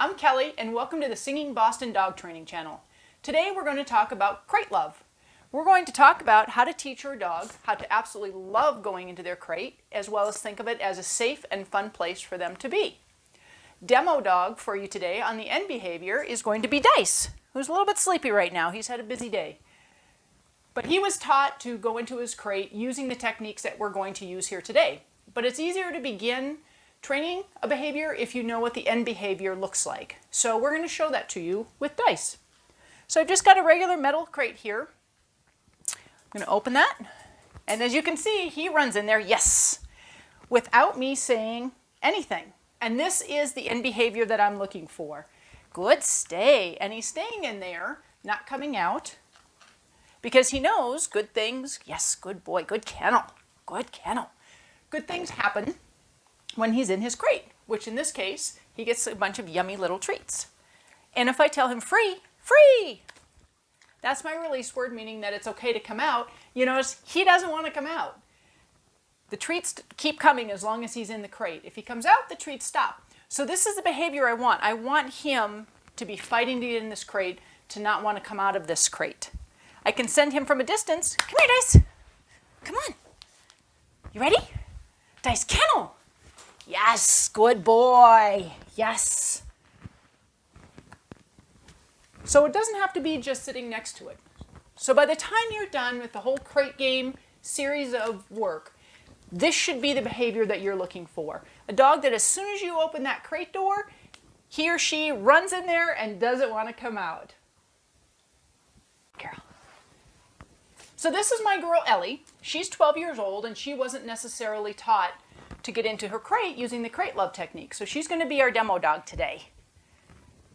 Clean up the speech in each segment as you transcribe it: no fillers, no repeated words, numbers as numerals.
I'm Kelly and welcome to the Singing Boston Dog Training Channel. Today we're going to talk about crate love. We're going to talk about how to teach your dog how to absolutely love going into their crate, as well as think of it as a safe and fun place for them to be. Demo dog for you today on the end behavior is going to be Dice, who's a little bit sleepy right now. He's had a busy day. But he was taught to go into his crate using the techniques that we're going to use here today. But it's easier to begin training a behavior if you know what the end behavior looks like. So we're going to show that to you with Dice. So I've just got a regular metal crate here. I'm going to open that. And as you can see, he runs in there, yes, without me saying anything. And this is the end behavior that I'm looking for. Good stay. And he's staying in there, not coming out, because he knows good things, yes, good boy, good kennel, good kennel. Good things happen when he's in his crate, which in this case, he gets a bunch of yummy little treats. And if I tell him free, free, that's my release word, meaning that it's okay to come out. You notice he doesn't want to come out. The treats keep coming as long as he's in the crate. If he comes out, the treats stop. So this is the behavior I want. I want him to be fighting to get in this crate, to not want to come out of this crate. I can send him from a distance. Come here, Dice. Come on. You ready? Dice, kennel. Yes, good boy. Yes. So it doesn't have to be just sitting next to it. So by the time you're done with the whole crate game series of work, this should be the behavior that you're looking for. A dog that as soon as you open that crate door, he or she runs in there and doesn't want to come out. Carol. So this is my girl Ellie. She's 12 years old and she wasn't necessarily taught to get into her crate using the crate love technique. So she's going to be our demo dog today.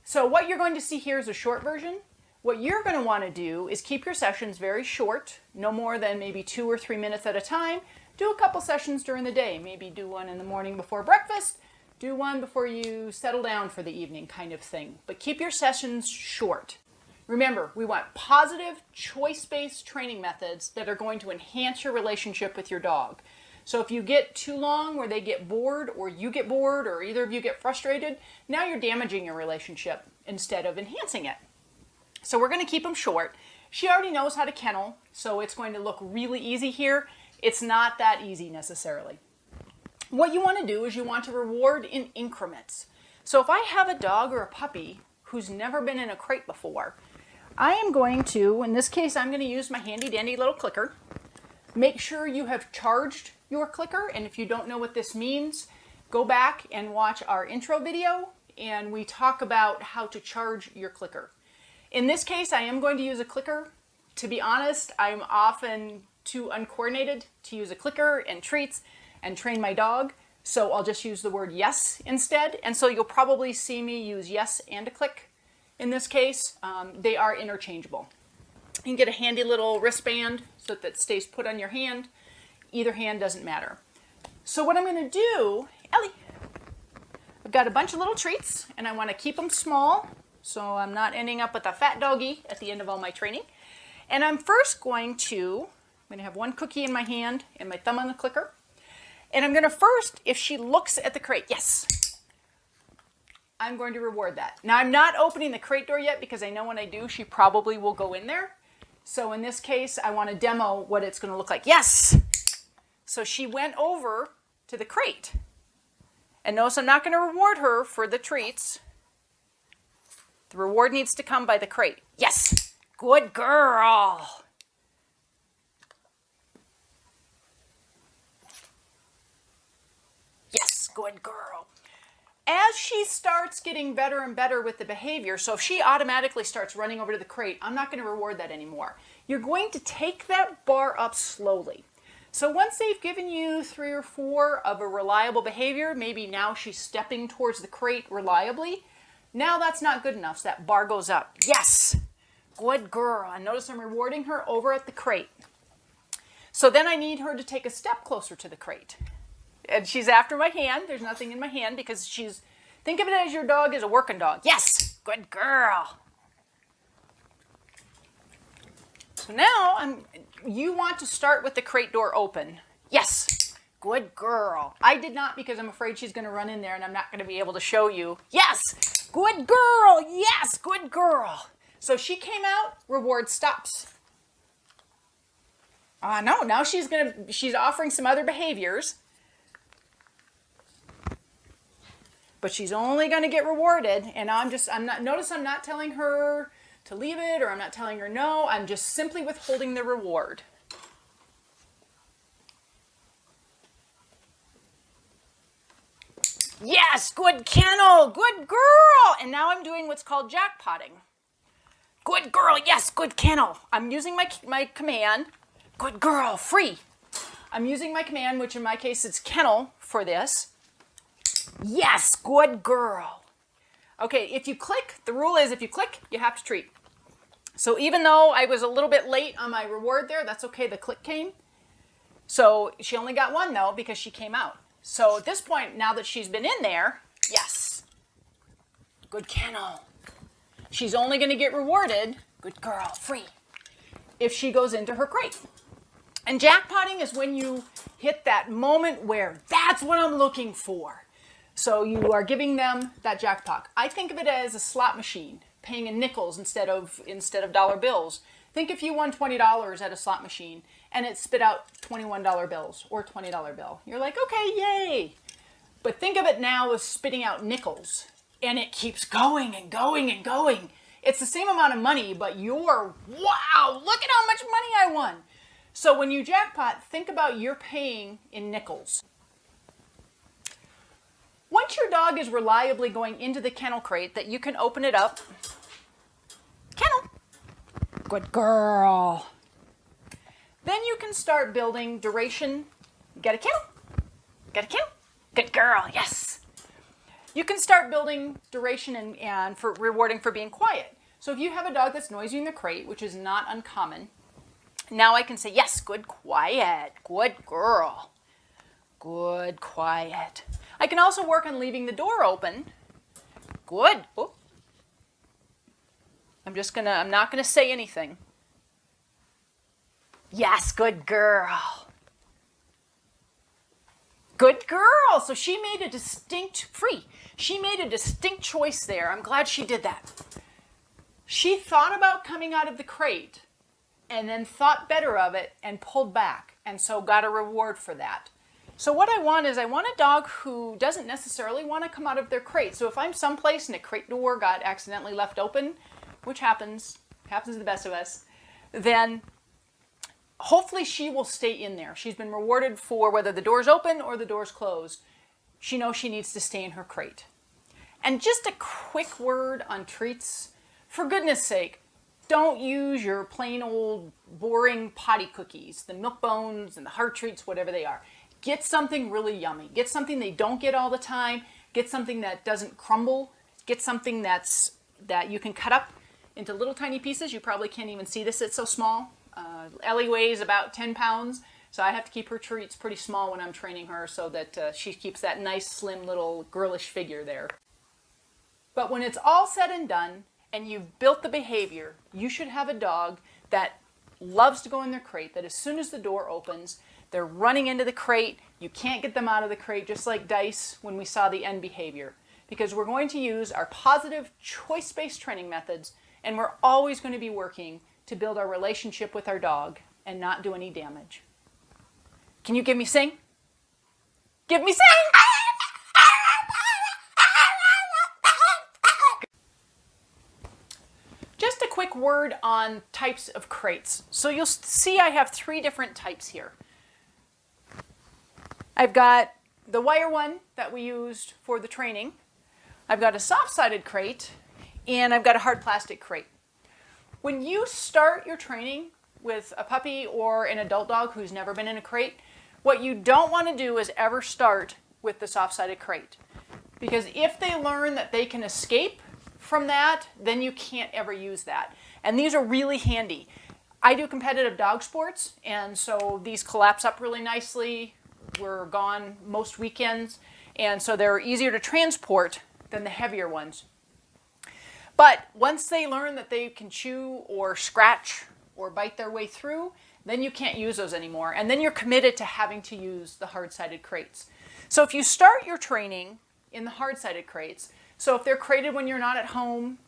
So what you're going to see here is a short version. What you're going to want to do is keep your sessions very short, no more than maybe 2 or 3 minutes at a time. Do a couple sessions during the day. Maybe do one in the morning before breakfast, do one before you settle down for the evening kind of thing. But keep your sessions short. Remember, we want positive, choice-based training methods that are going to enhance your relationship with your dog. So if you get too long where they get bored or you get bored or either of you get frustrated, now you're damaging your relationship instead of enhancing it. So we're going to keep them short. She already knows how to kennel, so it's going to look really easy here. It's not that easy necessarily. What you want to do is you want to reward in increments. So if I have a dog or a puppy who's never been in a crate before, I am going to, in this case, I'm going to use my handy dandy little clicker. Make sure you have charged your clicker, and if you don't know what this means, go back and watch our intro video, and we talk about how to charge your clicker. In this case, I am going to use a clicker. To be honest, I'm often too uncoordinated to use a clicker and treats and train my dog, so I'll just use the word yes instead, and so you'll probably see me use yes and a click. In this case, they are interchangeable. You can get a handy little wristband so that it stays put on your hand. Either hand doesn't matter. So what I'm going to do, Ellie, I've got a bunch of little treats and I want to keep them small so I'm not ending up with a fat doggy at the end of all my training. And I'm first going to have one cookie in my hand and my thumb on the clicker. And I'm going to first, if she looks at the crate, yes, I'm going to reward that. Now I'm not opening the crate door yet because I know when I do, she probably will go in there. So in this case, I want to demo what it's going to look like. Yes! So she went over to the crate. And notice I'm not going to reward her for the treats. The reward needs to come by the crate. Yes! Good girl! Yes, good girl. As she starts getting better and better with the behavior, so if she automatically starts running over to the crate, I'm not going to reward that anymore. You're going to take that bar up slowly. So once they've given you 3 or 4 of a reliable behavior, maybe now she's stepping towards the crate reliably, now that's not good enough, so that bar goes up. Yes, good girl. And notice I'm rewarding her over at the crate. So then I need her to take a step closer to the crate. And she's after my hand. There's nothing in my hand because she's, think of it as your dog is a working dog. Yes, good girl. So now you want to start with the crate door open. Yes, good girl. I did not because I'm afraid she's going to run in there and I'm not going to be able to show you. Yes, good girl. Yes, good girl. So she came out, reward stops. No, now she's offering some other behaviors. But she's only going to get rewarded, and notice I'm not telling her to leave it, or I'm not telling her no, I'm just simply withholding the reward. Yes, good kennel, good girl. And now I'm doing what's called jackpotting. Good girl, yes, good kennel. I'm using my command, good girl, free. I'm using my command, which in my case it's kennel for this. Yes, good girl. Okay, if you click, the rule is if you click, you have to treat. So even though I was a little bit late on my reward there, that's okay, the click came. So she only got one though because she came out. So at this point, now that she's been in there, yes, good kennel. She's only going to get rewarded, good girl, free, if she goes into her crate. And jackpotting is when you hit that moment where that's what I'm looking for. So you are giving them that jackpot. I think of it as a slot machine, paying in nickels instead of dollar bills. Think if you won $20 at a slot machine and it spit out $21 bills or $20 bill. You're like, okay, yay. But think of it now as spitting out nickels, and it keeps going and going and going. It's the same amount of money, but wow, look at how much money I won. So when you jackpot, think about you're paying in nickels. Once your dog is reliably going into the kennel crate, that you can open it up. Kennel. Good girl. Then you can start building duration. Get a kennel. Get a kennel. Good girl. Yes. You can start building duration and for rewarding for being quiet. So if you have a dog that's noisy in the crate, which is not uncommon, now I can say, yes, good quiet. Good girl. Good quiet. I can also work on leaving the door open. Good. Oh. I'm not gonna say anything. Yes, good girl. Good girl. So she made a distinct choice there. I'm glad she did that. She thought about coming out of the crate and then thought better of it and pulled back, and so got a reward for that. So what I want a dog who doesn't necessarily want to come out of their crate. So if I'm someplace and a crate door got accidentally left open, which happens to the best of us, then hopefully she will stay in there. She's been rewarded for whether the door's open or the door's closed. She knows she needs to stay in her crate. And just a quick word on treats. For goodness sake, don't use your plain old boring potty cookies, the milk bones and the heart treats, whatever they are. Get something really yummy. Get something they don't get all the time. Get something that doesn't crumble. Get something that you can cut up into little tiny pieces. You probably can't even see this, it's so small. Ellie weighs about 10 pounds, so I have to keep her treats pretty small when I'm training her so that she keeps that nice, slim, little girlish figure there. But when it's all said and done, and you've built the behavior, you should have a dog that loves to go in their crate, that as soon as the door opens, they're running into the crate. You can't get them out of the crate, just like Dice when we saw the end behavior. Because we're going to use our positive choice-based training methods, and we're always going to be working to build our relationship with our dog and not do any damage. Can you give me sing? Give me sing! Just a quick word on types of crates. So you'll see I have 3 different types here. I've got the wire one that we used for the training. I've got a soft-sided crate, and I've got a hard plastic crate. When you start your training with a puppy or an adult dog who's never been in a crate, what you don't want to do is ever start with the soft-sided crate. Because if they learn that they can escape from that, then you can't ever use that. And these are really handy. I do competitive dog sports, and so these collapse up really nicely. We're gone most weekends, and so they're easier to transport than the heavier ones. But once they learn that they can chew or scratch or bite their way through, then you can't use those anymore. And then you're committed to having to use the hard-sided crates. So if you start your training in the hard-sided crates, So if they're crated when you're not at home,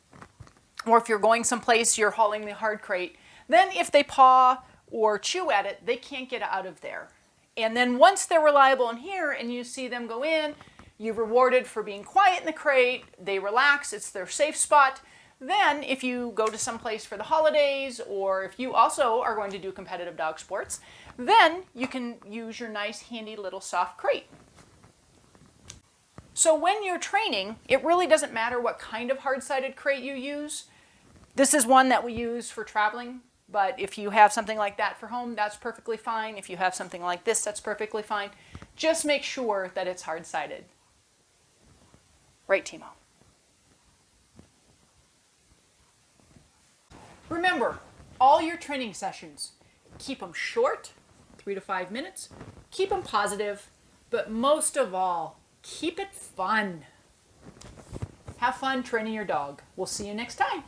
or if you're going someplace, you're hauling the hard crate, then if they paw or chew at it, they can't get out of there. And then once they're reliable in here and you see them go in, you're rewarded for being quiet in the crate, they relax, it's their safe spot. Then if you go to some place for the holidays, or if you also are going to do competitive dog sports, then you can use your nice handy little soft crate. So when you're training, it really doesn't matter what kind of hard-sided crate you use. This is one that we use for traveling, but if you have something like that for home, that's perfectly fine. If you have something like this, that's perfectly fine. Just make sure that it's hard-sided. Right, Timo? Remember, all your training sessions, keep them short, 3 to 5 minutes, keep them positive, but most of all, keep it fun. Have fun training your dog. We'll see you next time.